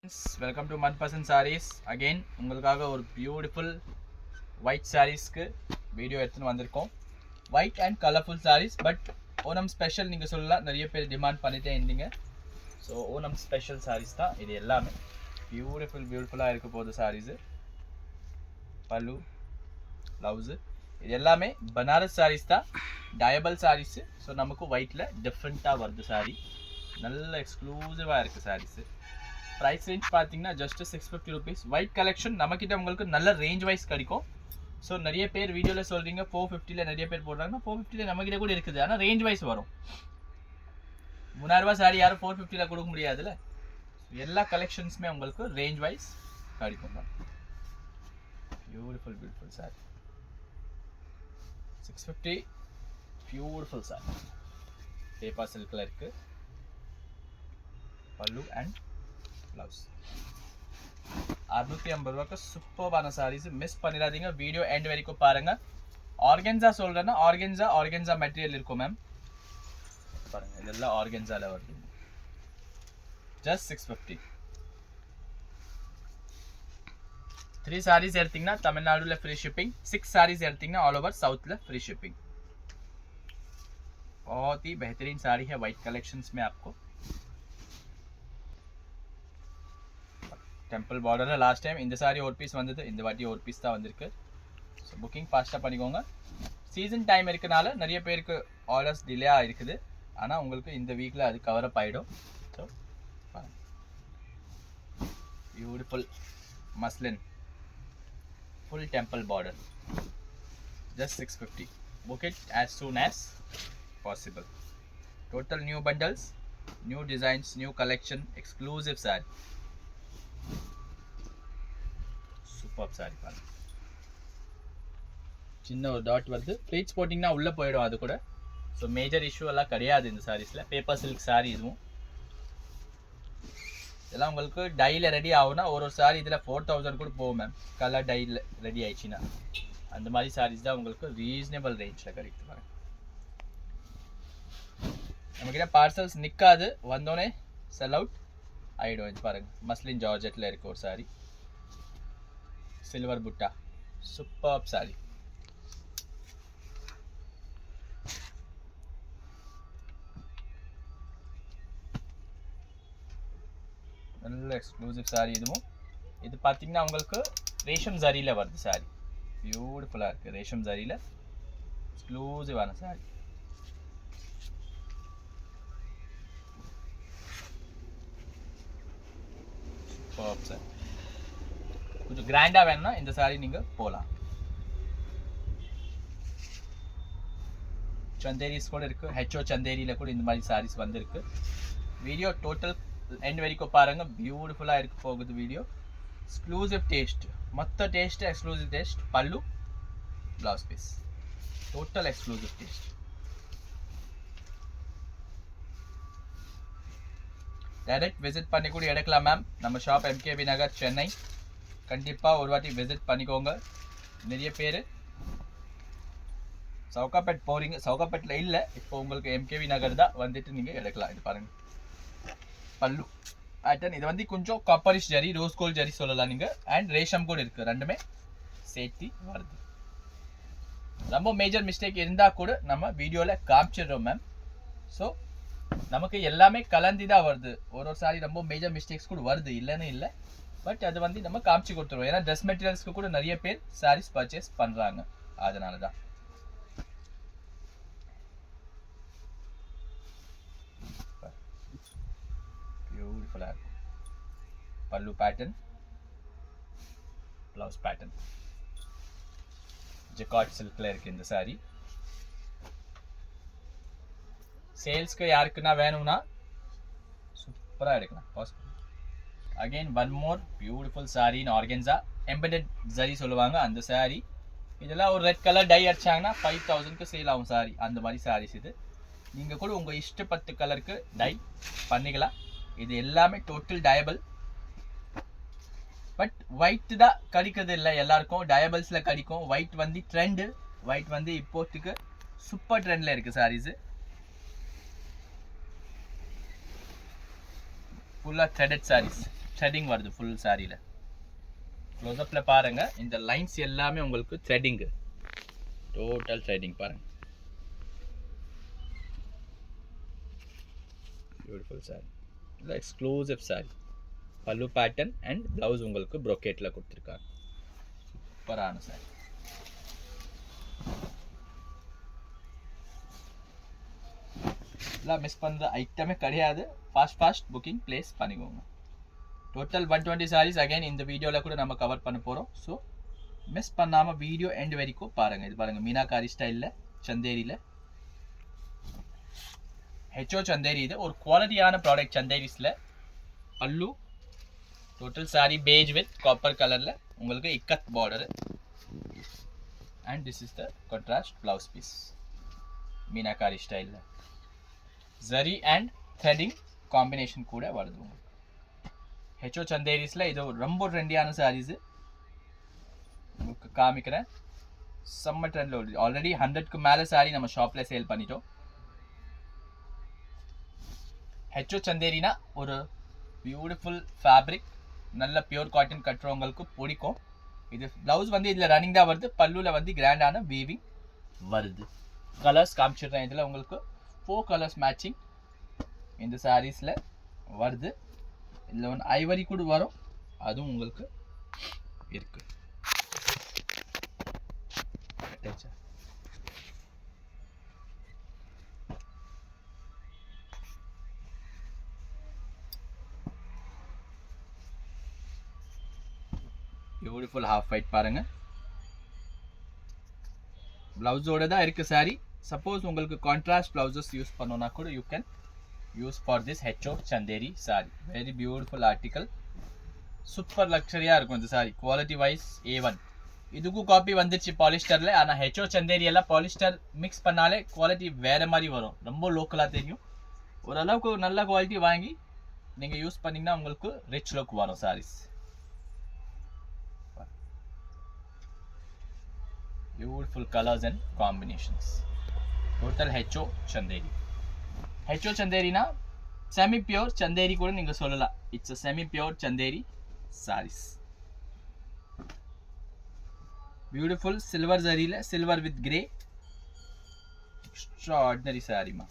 Welcome to Manpasan Sarees. Again உங்களுக்காக ஒரு beautiful white சாரீஸ்க்கு video எடுத்துன்னு வந்திருக்கோம். White and colourful saris, but Onam special நீங்கள் சொல்லலாம், நிறைய பேர் டிமாண்ட் பண்ணிட்டே இருந்தீங்க. ஸோ ஓணம் ஸ்பெஷல் சாரீஸ் தான் இது எல்லாமே. பியூட்டிஃபுல்லாக இருக்க போகுது சாரீஸு. பல்லு, ப்ளவுஸு, இது எல்லாமே பனாரஸ் சாரீஸ் தான், டயபிள் சாரீஸு. ஸோ நமக்கு ஒயிட்டில் டிஃப்ரெண்ட்டாக வருது சாரீ, நல்ல எக்ஸ்க்ளூசிவாக இருக்குது சாரீஸு. ப்ரைஸ் ரேஞ்ச் பார்த்தீங்கன்னா ஜஸ்ட் 650 ருபீஸ். ஒயிட் கலெக்ஷன் நம்மக்கிட்ட உங்களுக்கு நல்ல ரேஞ்ச் வைஸ் கிடைக்கும். ஸோ நிறைய பேர் வீடியோவில் சொல்கிறீங்க 450 நிறைய பேர் போடுறாங்கன்னா 450 நம்மக்கிட்ட கூட இருக்குது, ஆனால் ரேஞ்ச் வைஸ் வரும். 3000 ரூபா சாரி யாரும் 450 கொடுக்க முடியாதுல்ல. எல்லா கலெக்ஷன்ஸுமே உங்களுக்கு ரேஞ்ச் வைஸ் கிடைக்கும் தான். Beautiful sari 650, beautiful sari. Paper சில்கில் இருக்குது. Pallu and blouse. 650 ரூபாய்க்கு சூப்பர்பான சாரீஸ், மிஸ் பண்ணிடாதீங்க. வீடியோ எண்ட் வரைக்கும் பாருங்க. ஆர்கென்ஸா சொல்றேன்னா ஆர்கென்ஸா மெட்டீரியல் இருக்கும் மேம். பாருங்க, இதெல்லாம் ஆர்கென்ஸால வருது. ஜஸ்ட் 650. 3 சாரீஸ் எடுத்தீங்கன்னா தமிழ்நாடுல ஃப்ரீ ஷிப்பிங். 6 சாரீஸ் எடுத்தீங்கன்னா ऑल ओवर साउथ में फ्री शिपिंग. बहुत ही बेहतरीन साड़ी है व्हाइट कलेक्शंस में आपको. டெம்பிள் பார்டரில் லாஸ்ட் டைம் இந்த சாரி ஒரு பீஸ் வந்தது, இந்த வாட்டி ஒரு பீஸ் தான் வந்திருக்கு. ஸோ புக்கிங் ஃபாஸ்ட்டாக பண்ணிக்கோங்க. சீசன் டைம் இருக்கனால நிறைய பேருக்கு ஆர்டர்ஸ் டிலே இருக்குது, ஆனால் உங்களுக்கு இந்த வீக்கில் அது கவர் அப் ஆகிடும். So beautiful muslin full temple border, just 650. Book it as soon as possible. Total new bundles, new designs, new collection, exclusive saree. Sorry பாருங்க, சின்ன ஒரு டாட் வருது. ப்ளீட்ஸ் போட்டிங்கன்னா உள்ளே போயிடும் அது கூட. ஸோ மேஜர் இஷ்யூ எல்லாம் கிடையாது இந்த சாரீஸில். பேப்பர் சில்க் சாரீ இதுவும். இதெல்லாம் உங்களுக்கு டையில் ரெடி ஆகுனா ஒரு சாரீ இதில் 4000 கூட போகும் மேம், கலர் டையில் ரெடி ஆயிடுச்சுன்னா. அந்த மாதிரி சாரீஸ் தான் உங்களுக்கு ரீசனபிள் ரேஞ்சில் கிடைக்குது பாருங்க. நம்மக்கிட்ட பார்சல்ஸ் நிற்காது, வந்தோடனே செல் அவுட் ஆகிடும். இது பாருங்கள், மஸ்லின் ஜார்ஜெட்டில் இருக்க ஒரு சாரீ, सिल्वर बुट्टा, सुपर्ब साड़ी. நல்ல எக்ஸ்க்ளூசிவ் சாரி இதுவும். இது பார்த்தீங்கன்னா உங்களுக்கு ரேஷம் ஜரியில் வருது சாரி. பியூட்டிஃபுல்லாக இருக்குது, ரேஷம் ஜரியில் எக்ஸ்க்ளூசிவான சாரி. Superb sorry. கொஞ்சம் கிராண்டாக வேணும்னா இந்த சாரீ நீங்கள் போகலாம். சந்தேரிஸ் கூட இருக்குது, ஹெச்ஓ சந்தேரியில் கூட இந்த மாதிரி சாரீஸ் வந்திருக்கு. வீடியோ டோட்டல் எண்ட் வரைக்கும் பாருங்கள், பியூட்டிஃபுல்லாக இருக்க போகுது வீடியோ. எக்ஸ்க்ளூசிவ் டேஸ்ட், மொத்த taste exclusive taste. Pallu, blouse piece, total exclusive taste. Direct visit பண்ணி கூட எடுக்கலாம் மேம். நம்ம ஷாப் MKB நகர், சென்னை. கண்டிப்பாக ஒரு வாட்டி விசிட் பண்ணிக்கோங்க. நிறைய பேர் சவுகாப்பேட் போகிறீங்க, சவுகாப்பேட்டில் இல்லை, இப்போ உங்களுக்கு MKB நகர் தான் வந்துட்டு நீங்கள் எடுக்கலாம். இது பாருங்கள், பல்லு பேட்டர்ன். இது வந்து கொஞ்சம் copperish zari, rose gold zari சொல்லலாம் நீங்கள். அண்ட் ரேஷம் கூட இருக்குது, ரெண்டுமே சேர்த்து வருது. ரொம்ப மேஜர் மிஸ்டேக் இருந்தால் கூட நம்ம வீடியோவில் காமிச்சிடுறோம் மேம். ஸோ நமக்கு எல்லாமே கலந்து தான் வருது. ஒரு சாரி ரொம்ப மேஜர் மிஸ்டேக்ஸ் கூட வருது, இல்லைன்னு இல்லை. பட் அது வந்து நம்ம காமிச்சு கொடுத்துருவோம், ஏன்னா ட்ரெஸ் மெட்டீரியல்ஸ்க்கு கூட நிறைய பேர் சாரீஸ் பர்ச்சேஸ் பண்ணுறாங்க, அதனால தான். பியூட்டிஃபுல்லாக இருக்கும். Pallu pattern, blouse pattern, jacquard சில்கில் இருக்குது இந்த சாரீ. சேல்ஸ்க்கு யாருக்குன்னா வேணும்னா சூப்பராக எடுக்கலாம். Possible. Again one more beautiful sari in organza, embedded zari சொல்லுவாங்க அந்த சாரீ. இதெல்லாம் ஒரு ரெட் கலர் டை அடிச்சாங்கன்னா 5000க்கு சேல் ஆகும் சாரீ. அந்த மாதிரி சாரீஸ் இது. நீங்கள் கூட உங்கள் இஷ்டப்பட்ட கலருக்கு டை பண்ணிக்கலாம். இது எல்லாமே டோட்டல் டயபிள். பட் ஒயிட் தான் கிடைக்கிறது இல்லை எல்லாருக்கும், டயபிள்ஸில் கிடைக்கும். ஒயிட் வந்து ட்ரெண்டு, ஒயிட் வந்து இப்போத்துக்கு சூப்பர் ட்ரெண்டில் இருக்குது சாரீஸு. ஃபுல்லாக த்ரெடட் சாரீஸ், threading வருது full சாரியில. க்ளோஸ் அப்ல பாருங்க, இந்த லைன்ஸ் எல்லாமே உங்களுக்கு threading, டோட்டல் threading பாருங்க. பியூட்டிஃபுல் சாரி, இது எக்ஸ்க்ளூசிவ் சாரி. பல்லு பேட்டர்ன் அண்ட் பிளவுஸ் உங்களுக்கு brocade-ல கொடுத்துருக்காங்க. சூப்பரான சாரி. இதெல்லாம் மிஸ் பண்ணுற ஐட்டமே கிடையாது. ஃபாஸ்ட் புக்கிங் ப்ளேஸ் பண்ணிக்கோங்க. டோட்டல் 120 சாரீஸ் அகைன் இந்த வீடியோவில் கூட நம்ம கவர் பண்ண போகிறோம். ஸோ மிஸ் பண்ணாமல் வீடியோ எண்ட் வரைக்கும் பாருங்கள். இது பாருங்கள், மீனாகாரி ஸ்டைலில் சந்தேரியில் ஹெச்ஓ சந்தேரி. இது ஒரு குவாலிட்டியான ப்ராடக்ட் சந்தேரிஸில். Pallu total sari beige with copper கலரில் உங்களுக்கு ikat border. And this is the contrast blouse piece meenakari ஸ்டைலில். ஜரி அண்ட் த்ரெடிங் காம்பினேஷன் கூட வருது உங்களுக்கு. ஹெச்ஓ சந்தேரிஸில் இது ரொம்ப ட்ரெண்டியான சாரீஸு உங்களுக்கு காமிக்கிறேன். செம்ம ட்ரெண்டில் ஆல்ரெடி 100க்கு மேலே சாரி நம்ம ஷாப்பில் சேல் பண்ணிட்டோம். ஹெச்ஓ சந்தேரினா ஒரு பியூட்டிஃபுல் ஃபேப்ரிக், நல்ல பியூர் காட்டன் கட்டுறவங்களுக்கு பிடிக்கும். இது ப்ளவுஸ் வந்து இதில் ரன்னிங் தான் வருது. பல்லுவில் வந்து கிராண்டான வீவிங் வருது. கலர்ஸ் காமிச்சிடுறேன். இதில் உங்களுக்கு 4 கலர்ஸ் மேட்சிங் இந்த சாரீஸில் வருது. இதில் ஒன்று ஐவரி கூட வரும், அதுவும் உங்களுக்கு இருக்கு. பியூட்டிஃபுல் ஹாஃப் ஒயிட் பாருங்க. பிளவுஸோட தான் இருக்கு சாரி. சப்போஸ் உங்களுக்கு கான்ட்ராஸ்ட் பிளவுசஸ் யூஸ் பண்ணோன்னா கூட you can use for this H O Chanderi sari. Very beautiful article, super லக்ஸரியாக இருக்கும் இந்த சாரி. Quality wise A1. இதுக்கும் காப்பி வந்துச்சு பாலிஸ்டரில். ஆனால் ஹெச்ஓ சந்தேரி எல்லாம் பாலிஸ்டர் மிக்ஸ் பண்ணாலே குவாலிட்டி வேறு மாதிரி வரும், ரொம்ப லோக்கலாக தெரியும். ஓரளவுக்கு நல்ல குவாலிட்டி வாங்கி நீங்கள் யூஸ் பண்ணிங்கன்னா உங்களுக்கு ரிச் லுக் வரும் saris. Beautiful colors and combinations. Total HO Chanderi. HO Chanderi na semi pure Chanderi kuda ninga sollala. It's a semi pure Chanderi sarees. Beautiful silver zari la, silver with grey. Extraordinary saree ma.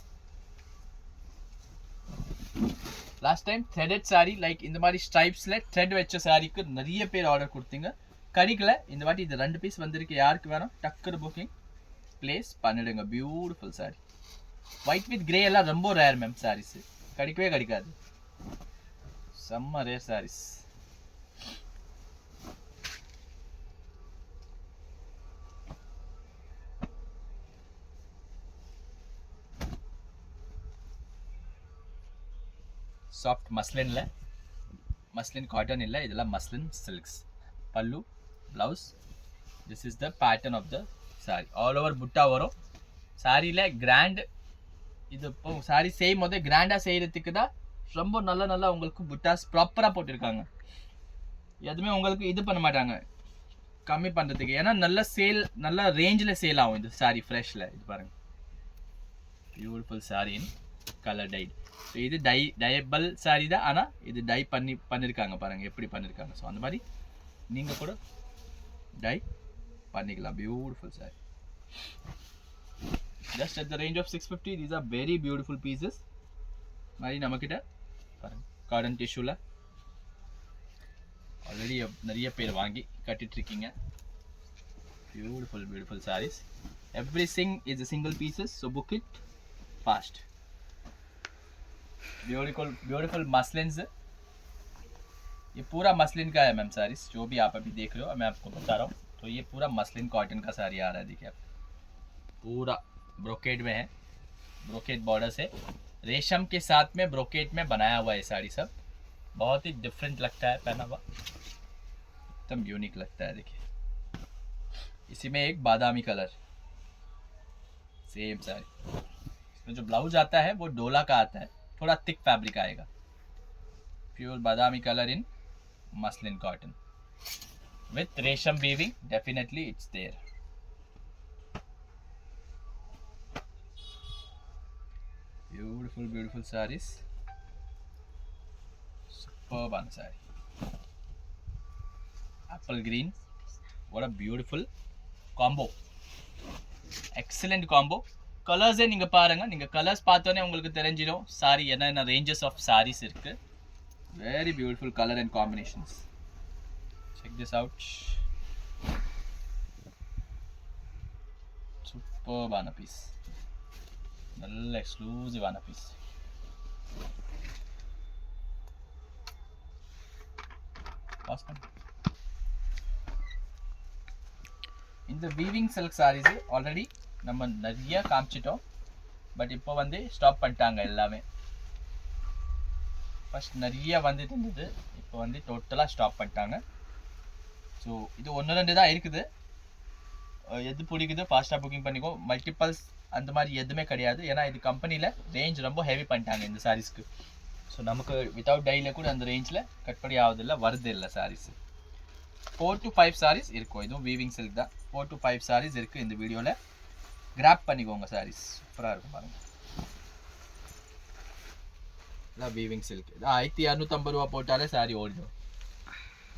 Last time threaded saree like இந்த மாதிரி stripesல thread வெச்ச சாரிக்கு நிறைய பேர் order கொடுத்தீங்க. கடிக்கல. இந்த வாட்டி இது 2 பீஸ் வந்திருக்கு. யாருக்கு வேணும் டக்குனு புக்கிங் ப்ளேஸ் பண்ணிடுங்க. Beautiful sari. White with grey எல்லாம் ரொம்ப ரேர் மேம் சாரீஸ், கிடைக்கவே கிடைக்காது. செம்ம ரேர் சாரீஸ். சாஃப்ட் மஸ்லின்ல, மஸ்லின் காட்டன் இல்லை, இதெல்லாம் muslin silks. Pallu, blouse, this is the pattern of the saree. all over butta varum. சாரியில கிராண்ட், இது இப்போ சாரி செய்யும் போது கிராண்டாக செய்கிறதுக்கு தான் ரொம்ப நல்லா உங்களுக்கு புட்டாஸ் ப்ராப்பராக போட்டிருக்காங்க. எதுவுமே உங்களுக்கு இது பண்ண மாட்டாங்க கம்மி பண்ணுறதுக்கு. ஏன்னா நல்ல சேல், நல்ல ரேஞ்சில் சேல் ஆகும் இது சாரி ஃப்ரெஷ்ஷில். இது பாருங்கள், beautiful sari in colour dyed. So இது டையபிள் சாரி தான், ஆனால் இது டை பண்ணியிருக்காங்க பாருங்கள் எப்படி பண்ணியிருக்காங்க. ஸோ அந்த மாதிரி நீங்கள் கூட டை பண்ணிக்கலாம். Beautiful sorry. Just at the range of 650. These are very beautiful pieces. மாதிரி நம்மக்கிட்ட காட்டன் டிஷ்யூவில் ஆல்ரெடி நிறைய பேர் வாங்கி கட்டிகிட்ருக்கீங்க. Beautiful sarees. Everything is a single pieces, so book it fast. Beautiful muslins. ये पूरा मसलिन का है मैम सारीस. जो भी आप अभी देख रहे हो मैं आपको बता रहा हूँ. तो ये पूरा मसलिन कॉटन का साड़ी आ रहा है. देखिए आप, पूरा ब्रोकेड में है, ब्रोकेड बॉर्डर से रेशम के साथ में ब्रोकेड में बनाया हुआ है साड़ी. सब बहुत ही डिफरेंट लगता है पहना हुआ, एकदम यूनिक लगता है. देखिए इसी में एक बादामी कलर, सेम साड़ी. इसमें जो ब्लाउज आता है वो डोला का आता है, थोड़ा थिक फैब्रिक आएगा. Pure Badami colour in muslin cotton with resham weaving. Definitely it's there. Beautiful sarees. Superb on saree. apple green. What a beautiful combo. Excellent combo. Colors நீங்க பாருங்க. நீங்க கலர்ஸ் பார்த்தோனே உங்களுக்கு தெரிஞ்சிடும் சாரி என்னென்ன ranges of sarees இருக்கு. Very beautiful color and combinations. Check this out. Superb ஆன piece. நல்ல எக்ஸ்க்ளூசிவ் ஆன பீஸ். பாஸ் பண்ணு. இந்த வீவிங் சில்க் சாரீஸ் ஆல்ரெடி நம்ம நிறைய காமிச்சிட்டோம். பட் இப்போ வந்து ஸ்டாப் பண்ணிட்டாங்க எல்லாமே. ஃபர்ஸ்ட் நிறைய வந்துட்டு இருந்தது, இப்போ வந்து டோட்டலாக ஸ்டாப் பண்ணிட்டாங்க. ஸோ இது 1-2 தான் இருக்குது. எது பிடிக்குது ஃபாஸ்ட்டாக புக்கிங் பண்ணிக்கோ. மல்டிபிள்ஸ் அந்த மாதிரி எதுவுமே கிடையாது. ஏன்னா இது கம்பெனியில் ரேஞ்ச் ரொம்ப ஹெவி பண்ணிட்டாங்க இந்த சாரீஸ்க்கு. ஸோ நமக்கு வித்தவுட் டையில் கூட அந்த ரேஞ்சில் கட்படி ஆகுதில்லை, வருது இல்லை சாரீஸ். 4 to 5 சாரீஸ் இருக்கும். இதுவும் வீவிங் சில்க் தான். 4 to 5 சாரீஸ் இருக்குது இந்த வீடியோவில். கிராப் பண்ணிக்கோங்க சாரீஸ், சூப்பராக இருக்கும் பாருங்கள். இதான் வீவிங் சில்க். இது 1250 ரூபா போட்டாலே சாரீ ஓடிடும்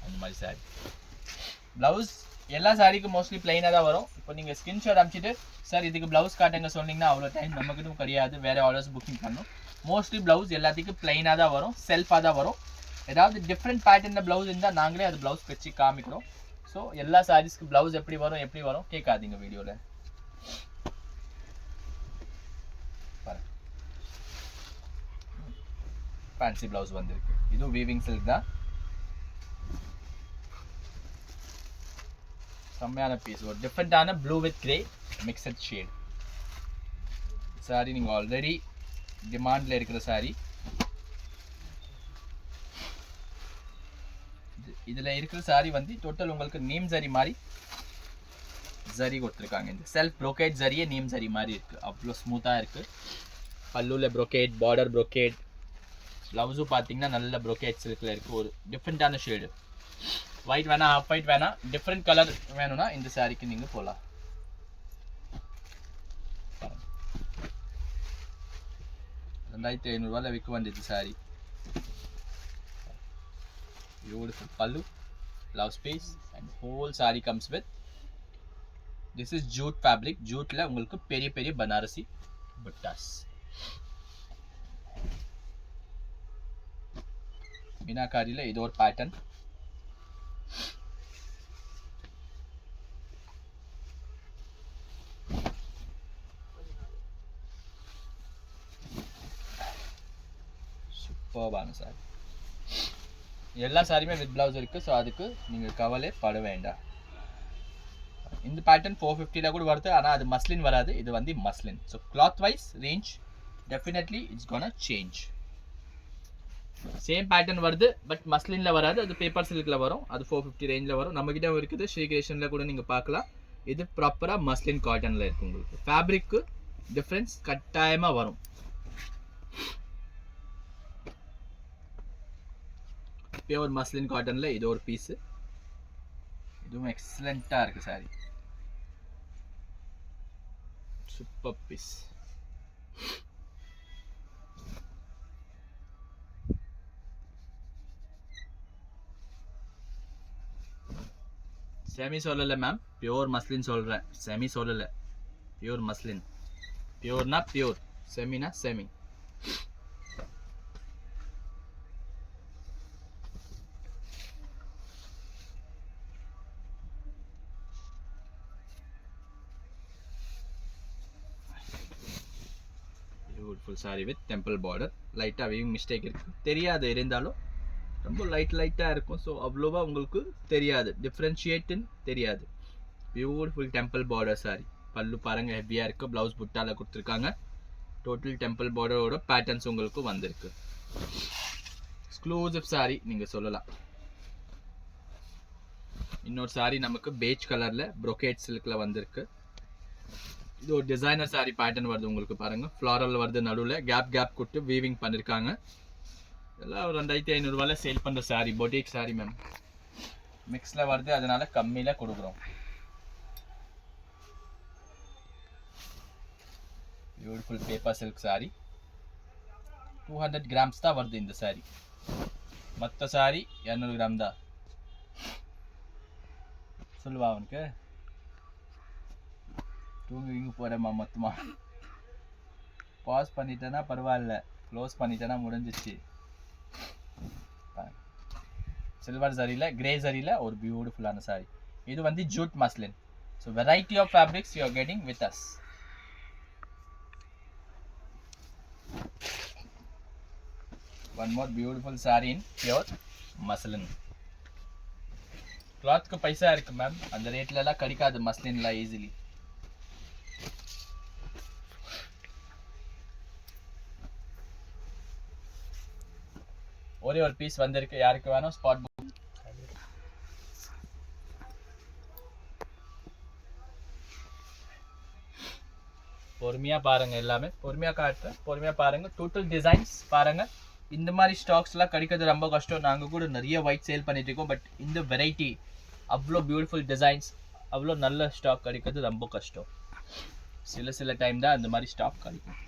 அந்த மாதிரி சாரீ. ப்ளவுஸ் எல்லா சாரீக்கும் மோஸ்ட்லி பிளைனாக தான் வரும். இப்போ நீங்கள் ஸ்கிரீன்ஷாட் அனுப்பிச்சிட்டு சார் இதுக்கு ப்ளவுஸ் காட்டுங்க சொன்னீங்கன்னா அவ்வளோ டைம் நம்மக்கிட்டும் கிடையாது, வேறு ஆர்டர்ஸ் புக்கிங் பண்ணணும். மோஸ்ட்லி ப்ளவுஸ் எல்லாத்துக்கும் பிளைனாக தான் வரும், செல்ஃபாக தான் வரும். ஏதாவது டிஃப்ரெண்ட் பேட்டர்னில் ப்ளவுஸ் இருந்தால் நாங்களே அது ப்ளவுஸ் வச்சு காமிக்கிறோம். ஸோ எல்லா சாரீஸ்க்கு ப்ளவுஸ் எப்படி வரும் கேட்காதீங்க வீடியோவில். ஃபேன்சி ப்ளவுஸ் வந்துருக்கு. இதுவும் வீவிங் சில்க் தான். செம்மையான பீஸ். ஒரு டிஃப்ரெண்ட்டான blue with grey mixed shade sorry. நீங்கள் ஆல்ரெடி டிமாண்டில் இருக்கிற சாரி. இதில் இருக்கிற சாரி வந்து டோட்டல் உங்களுக்கு நீம் ஜரி மாதிரி ஜரி கொடுத்துருக்காங்க. இந்த செல்ஃப் ப்ரோகேட் ஜரியே நீம் ஜரி மாதிரி இருக்குது. அவ்வளோ ஸ்மூத்தாக இருக்குது. பல்லுவில் ப்ரோகேட், பார்டர் ப்ரோகேட். ப்ளவுஸும் பார்த்தீங்கன்னா நல்ல ப்ரோகேட் சில்கில் இருக்குது. ஒரு டிஃப்ரெண்ட்டான ஷேடு. ஒயிட் வேணாம், ஆஃப் ஒயிட் வேணாம், டிஃப்ரெண்ட் கலர் வேணும்னா இந்த சாரிக்கு நீங்கள் போகலாம். 2500 ரூபாயில் விற்க வந்தது sorry. Beautiful pallu, blouse piece, and whole saree comes with. This is jute fabric. Jute la உங்களுக்கு பெரிய பெரிய பனாரசி buttas. மீனாகாரியில் இது ஒரு பேட்டர்ன். சூப்பர்பான சாரி. எல்லா சாரியுமே வித் ப்ளவுஸ் இருக்குது. ஸோ அதுக்கு நீங்கள் கவலை பட வேண்டாம். இந்த பேட்டர்ன் 450 கூட வருது. ஆனால் அது மஸ்லின் வராது, இது வந்து muslin. So cloth wise range definitely it's gonna change. Same pattern வருது, பட் மஸ்லினில் வராது, அது பேப்பர் சில்கில் வரும். அது 450 ரேஞ்சில் வரும். நம்மகிட்ட இருக்குது ஸ்ரீகிருஷ்ணில் கூட நீங்கள் பார்க்கலாம். இது ப்ராப்பராக மஸ்லின் காட்டனில் இருக்குது. உங்களுக்கு ஃபேப்ரிக்கு டிஃப்ரென்ஸ் கட்டாயமாக வரும். பியூர் மஸ்லின் காட்டனில் இது ஒரு பீஸு. இதுவும் எக்ஸலண்ட்டாக இருக்குது சாரி. Super piece. செமி சொல்லலை மேம், பியூர் மஸ்லின் சொல்கிறேன். செமி சொல்லலை, பியூர் மஸ்லின். பியூர்னா பியூர், செமினா semi. Beautiful sari with temple border. லைட்டாக வீவிங் மிஸ்டேக் இருக்குது, தெரியாது. இருந்தாலும் ரொம்ப லைட்டாக இருக்கும். ஸோ அவ்வளோவா உங்களுக்கு தெரியாது, டிஃப்ரென்ஷியேட்டுன்னு தெரியாது. Beautiful temple border sorry. பல்லு பாருங்கள் ஹெவியாக இருக்குது. ப்ளவுஸ் புட்டாவில் கொடுத்துருக்காங்க. டோட்டல் டெம்பிள் பார்டரோட பேட்டர்ன்ஸ் உங்களுக்கு வந்திருக்கு. எக்ஸ்க்ளூசிவ் சாரி நீங்கள் சொல்லலாம். இன்னொரு சாரி நமக்கு பேஜ் கலரில் ப்ரோகேட் சில்கில் வந்திருக்கு. இது ஒரு டிசைனர் சாரி பேட்டர்ன் வருது உங்களுக்கு பாருங்கள். ஃப்ளாரல் வருது, நடுவில் கேப் கொடுத்து வீவிங் பண்ணியிருக்காங்க. இதெல்லாம் ஒரு 2500 ரூபாயில் சேல் பண்ணுற சாரி, பொட்டிக் சாரி மேம். மிக்ஸில் வருது, அதனால கம்மியில் கொடுக்குறோம். Beautiful paper silk sorry. 200 grams தான் வருது இந்த சாரி. மற்ற சாரி 200 கிராம் தான். சொல்லுவா அவனுக்கு தூங்குவீங்க போகிறேம்மா மொத்தமாக பாஸ் பண்ணிட்டேன்னா பரவாயில்ல, க்ளோஸ் பண்ணிட்டேன்னா முடிஞ்சிச்சு. சில்வர் சரியில் கிரே சரியில் ஒரு பியூட்டிஃபுல்லான சாரி. இது வந்து jute muslin. So variety of fabrics you are getting with us. One more beautiful sari in pure muslin. கிளாத்க்கு பைசா இருக்கு மேம், அந்த ரேட்லலாம் கிடைக்காது மஸ்லின்லாம் ஈஸிலி. ஒரே ஒரு பீஸ் வந்திருக்கு, யாருக்கு வேணும் ஸ்பாட் புக். பொறுமையாக பாருங்கள், எல்லாமே பொறுமையாக காட்டுறேன், பொறுமையாக பாருங்கள். டோட்டல் டிசைன்ஸ் பாருங்கள். இந்த மாதிரி ஸ்டாக்ஸ்லாம் கிடைக்கிறது ரொம்ப கஷ்டம். நாங்கள் கூட நிறைய ஒயிட் சேல் பண்ணிட்டு இருக்கோம், பட் இந்த வெரைட்டி அவ்வளோ பியூட்டிஃபுல் டிசைன்ஸ், அவ்வளோ நல்ல ஸ்டாக் கிடைக்கிறது ரொம்ப கஷ்டம். சில டைம் தான் அந்த மாதிரி ஸ்டாக் கிடைக்கும்.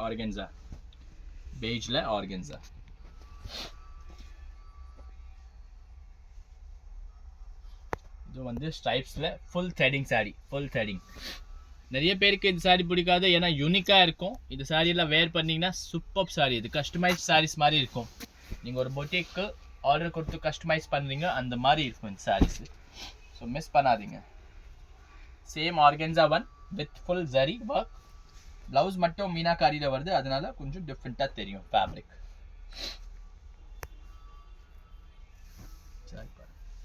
ஆர்கன்ஸா பேஜில் ஆர்கன்ஸா. இது வந்து ஸ்ட்ரைப்ஸில் full threading sari, full threading. நிறைய பேருக்கு இந்த சாரி பிடிக்காது, ஏன்னா யூனிக்காக இருக்கும். இந்த சாரியெல்லாம் வேர் பண்ணிங்கன்னா சூப்பர் சாரி. இது கஸ்டமைஸ் சாரீஸ் மாதிரி இருக்கும். நீங்கள் ஒரு பொட்டிக்கு ஆர்டர் கொடுத்து கஸ்டமைஸ் பண்ணுறீங்க, அந்த மாதிரி இருக்கும் இந்த சாரீஸு. ஸோ மிஸ் பண்ணாதீங்க. Same organza one with full zari work. Blouse மட்டும் மீனாக்காரியில் வருது, அதனால கொஞ்சம் டிஃப்ரெண்ட்டாக தெரியும் ஃபேப்ரிக்.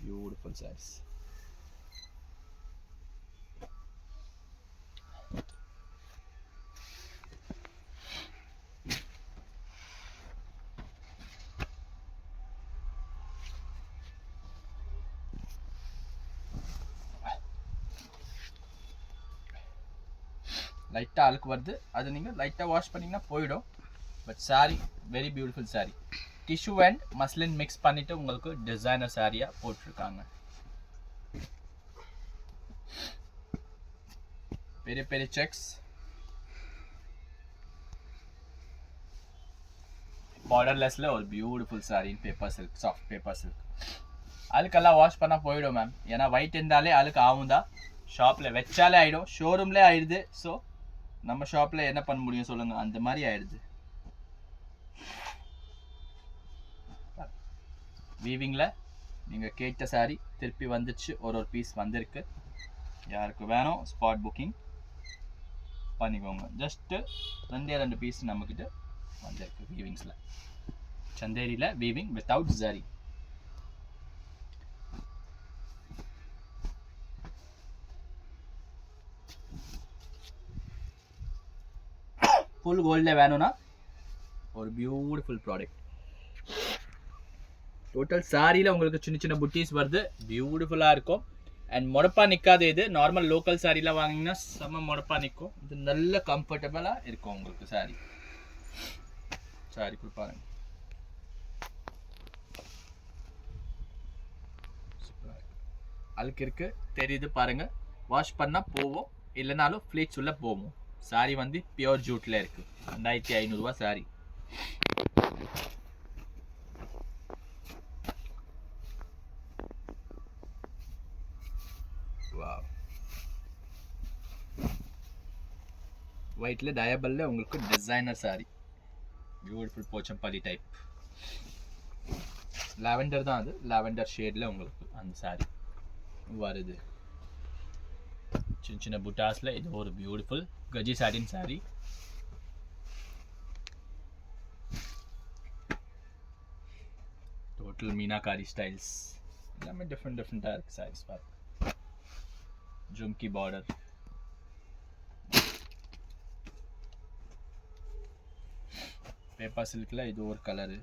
பியூட்டிஃபுல் சாரீஸ். லைட்டாக அழுக்கு வருது, அது நீங்கள் லைட்டாக வாஷ் பண்ணிங்கன்னா போயிடும். But sorry very beautiful sorry. Tissue and muslin mix பண்ணிவிட்டு உங்களுக்கு டிசைனர் சாரியாக போட்டிருக்காங்க. பெரிய பெரிய செக்ஸ், பார்டர்லெஸில் ஒரு பியூட்டிஃபுல் சாரி இன் paper silk, soft paper silk. அழுக்கெல்லாம் வாஷ் பண்ணால் போயிடும் மேம், ஏன்னா ஒயிட் இருந்தாலே அழுக்கு ஆகும் தான். ஷாப்பில் வச்சாலே ஆகிடும், ஷோரூம்லேயே ஆயிடுது. ஸோ நம்ம ஷாப்பில் என்ன பண்ண முடியும் சொல்லுங்கள், அந்த மாதிரி ஆயிடுது. வீவிங்கில் நீங்கள் கேட்ட சாரி திருப்பி வந்துடுச்சு, ஒரு பீஸ் வந்திருக்கு. யாருக்கு வேணும் ஸ்பாட் புக்கிங் பண்ணிக்கோங்க. ஜஸ்ட்டு 2 பீஸ் நம்மக்கிட்ட வந்திருக்கு வீவிங்ஸில். சந்தேரியில் வீவிங் வித்தவுட் ஜரி. ஃபுல் கோல்டில் வேணும்னா ஒரு பியூட்டிஃபுல் ப்ராடக்ட். டோட்டல் சாரியில் உங்களுக்கு சின்ன சின்ன புட்டீஸ் வருது, பியூட்டிஃபுல்லாக இருக்கும். அண்ட் முடப்பா நிற்காது. இது நார்மல் லோக்கல் சாரியில் வாங்கினீங்கன்னா செம்ம முடப்பா நிற்கும். இது நல்ல கம்ஃபர்டபுளாக இருக்கும் உங்களுக்கு சாரி. சாரி கொடுப்பாருங்க, அழுக்கு இருக்கு தெரியுது பாருங்க. வாஷ் பண்ணால் போவோம், இல்லைனாலும் ஃப்ளீட்ஸ் உள்ள போவோம். சாரி வந்து பியோர் ஜூட்டில் இருக்கு. 2500 சாரி. ஒயிட்ல டயபல்ல உங்களுக்கு designer sorry, beautiful Pochampalli type. Lavender தான், அது லாவெண்டர் ஷேட்ல உங்களுக்கு அந்த சாரி வருது. சின்ன சின்ன புட்டாஸில் இது ஒரு பியூட்டிஃபுல் கஜி சாட்டின் சாரி. டோட்டல் மீனாக்காரி ஸ்டைல்ஸ் எல்லாமே டிஃப்ரெண்ட்டாக இருக்குது சாரீஸ். பாருங்க, ஜும்கி பார்டர், பேப்பர் சில்கில் இது ஒரு கலரு.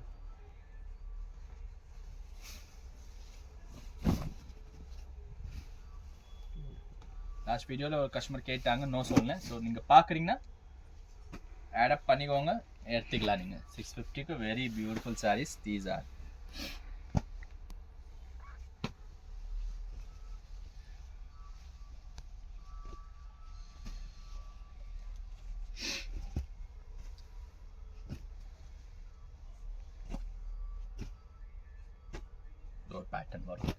லாஸ்ட் வீடியோவில் ஒரு கஸ்டமர் கேட்டாங்க, நோ சொல்லலை. ஸோ நீங்கள் பார்க்குறீங்கன்னா ஆடப் பண்ணிக்கோங்க, எடுத்துக்கலாம் நீங்கள். 650க்கு very beautiful saris these are. Pattern வரும்.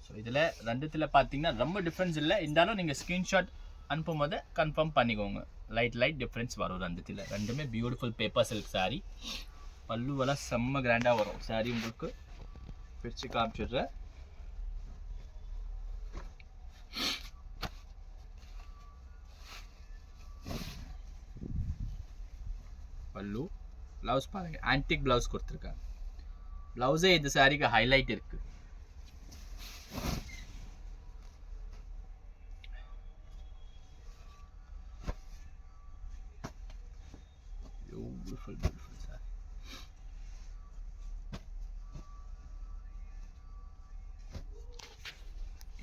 ஸோ இதில் ரெண்டுத்தில் பார்த்தீங்கன்னா ரொம்ப டிஃப்ரென்ஸ் இல்லை, இருந்தாலும் நீங்கள் ஸ்க்ரீன்ஷாட் அனுப்பும் போது கன்ஃபார்ம் பண்ணிக்கோங்க. லைட் டிஃப்ரென்ஸ் வரும் ரெண்டுத்தில். ரெண்டுமே பியூட்டிஃபுல் பேப்பர் சில்க் சாரீ. பல்லுவெல்லாம் செம்ம கிராண்டாக வரும் சாரீ. உங்களுக்கு பிரித்து காமிச்சிடுறேன். பல்லு, ப்ளவுஸ் பாருங்க, ஆன்டிக் ப்ளவுஸ் கொடுத்துருக்காங்க. ப்ளவுஸே இந்த சாரீக்கு ஹைலைட் இருக்கு. Beautiful sorry.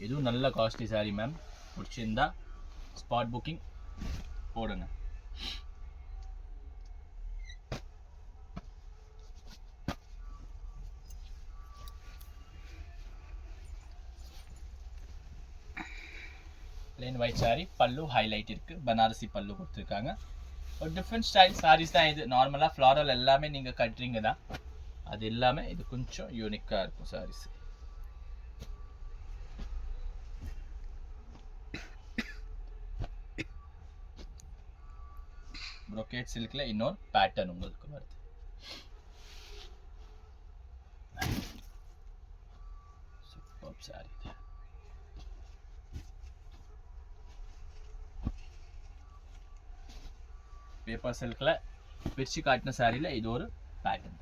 இதுவும் நல்ல காஸ்ட்லி சாரி மேம். பிடிச்சிருந்தா ஸ்பாட் புக்கிங் போடுங்க. plain white saree, பல்லு ஹைலைட் இருக்கு, பனாரசி பல்லு கொடுத்துருக்காங்க. ஒரு டிஃப்ரெண்ட் ஸ்டைல் சாரீஸ் தான் இது. நார்மலாக ஃப்ளாரல் எல்லாமே நீங்கள் கட்டுறீங்க தான், அது எல்லாமே இது கொஞ்சம் யூனிக்காக இருக்கும் சாரீஸ். ப்ரோகேட் சில்க்ல இன்னொரு பேட்டர்ன் உங்களுக்கு வருது. Super sorry. பேப்பர் சில்க்ல பிரிச்சு காட்டின சாரியில இது ஒரு பேட்டர்ன்.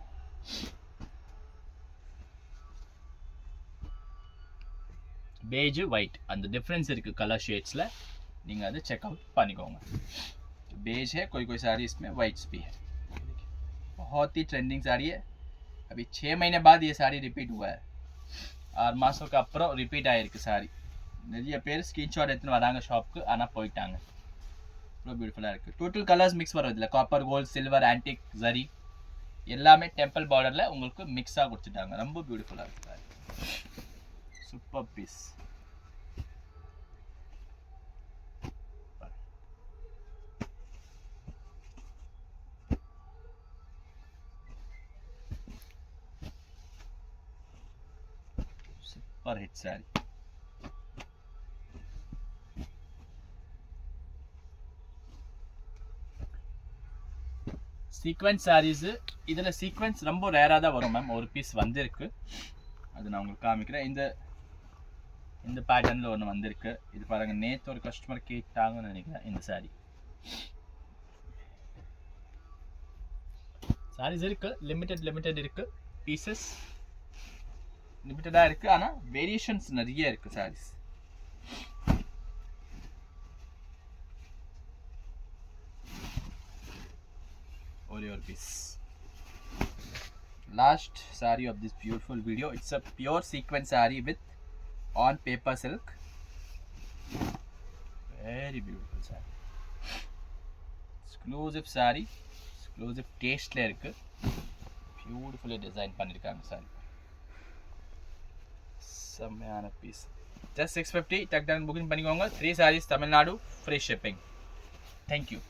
பேஜ் ஒயிட் அந்த டிஃபरेंस இருக்கு கலர் ஷேட்ஸ்ல, நீங்க அதை செக் அவுट பண்ணிக்கோங்க. बेज है, कोई साड़ी इसमें वाइट्स भी है. बहुत ही ट्रेंडिंग साड़ी है. अभी 6 महीने बाद ये साड़ी रिपीट हुआ है. 6 மாசம் அப்புறம் ரிப்பீட் ஆயிருக்கு சாரி. நிறைய பேர் ஸ்கிரீன்ஷாட் எடுத்துன்னு வராங்க ஷாப்புக்கு, ஆனால் போயிட்டாங்க. ரொம்ப பியூட்டிஃபுல்லாக இருக்குது. டோட்டல் கலர்ஸ் மிக்ஸ் வரும் இதில். Copper, gold, silver, antique, zari எல்லாமே டெம்பிள் பார்டரில் உங்களுக்கு மிக்ஸாக கொடுத்துட்டாங்க. ரொம்ப பியூட்டிஃபுல்லாக இருக்குது. Super piece. Super hit sari. Sequence saris. இதில் சீக்வென்ஸ் ரொம்ப ரேராக தான் வரும் மேம். ஒரு பீஸ் வந்திருக்கு, அது நான் உங்களுக்கு காமிக்கிறேன். இந்த பேட்டர்னில் ஒன்று வந்திருக்கு. இது பாருங்க, நேற்று ஒரு கஸ்டமர் கேட்டாங்கன்னு நினைக்கிறேன் இந்த சாரீ. சாரீஸ் இருக்கு, லிமிட்டட் இருக்கு, பீசஸ் லிமிட்டடாக இருக்கு, ஆனால் வேரியேஷன்ஸ் நிறைய இருக்கு saris. Your piece. Last saree of this beautiful video. It's a pure sequin saree with on paper silk. Very beautiful saree. Exclusive saree. Exclusive taste la irukku. Beautifully design பண்ணிருக்காங்க saree. செம்மையான piece. Just 650. Tuck down booking பண்ணிக்கோங்க. 3 sarees Tamil Nadu, free shipping. Thank you.